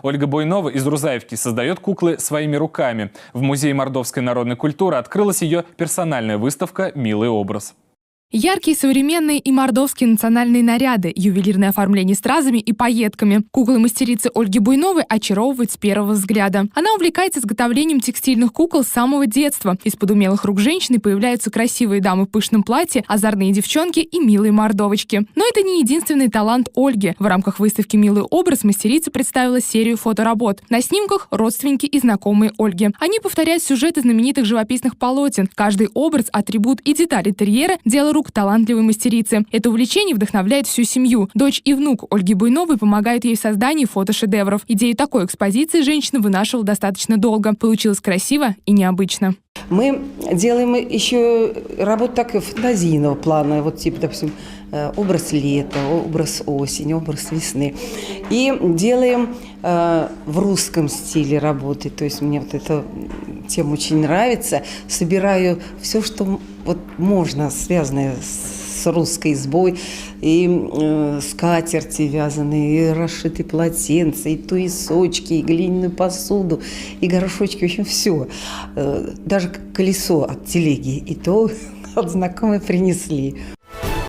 Ольга Буйнова из Рузаевки создает куклы своими руками. В Музее мордовской народной культуры открылась ее персональная выставка «Милый образ». Яркие, современные и мордовские национальные наряды, ювелирное оформление стразами и пайетками. Куклы мастерицы Ольги Буйновой очаровывают с первого взгляда. Она увлекается изготовлением текстильных кукол с самого детства. Из-под умелых рук женщины появляются красивые дамы в пышном платье, озорные девчонки и милые мордовочки. Но это не единственный талант Ольги. В рамках выставки «Милый образ» мастерица представила серию фоторабот. На снимках родственники и знакомые Ольги. Они повторяют сюжеты знаменитых живописных полотен. Каждый образ, атрибут и деталь интерьера – дело рук талантливой мастерицы. Это увлечение вдохновляет всю семью. Дочь и внук Ольги Буйновой помогают ей в создании фотошедевров. Идею такой экспозиции женщина вынашивала достаточно долго. Получилось красиво и необычно. Мы делаем еще работу так и фантазийного плана, вот типа, допустим, образ лета, образ осени, образ весны. И делаем в русском стиле работы, то есть мне вот эта тема очень нравится. Собираю все, что вот можно, связанное с русской избой, и скатерти вязаные, и расшитые полотенца, и туесочки, и глиняную посуду, и горшочки, в общем, все. Даже колесо от телеги, и то от знакомых принесли.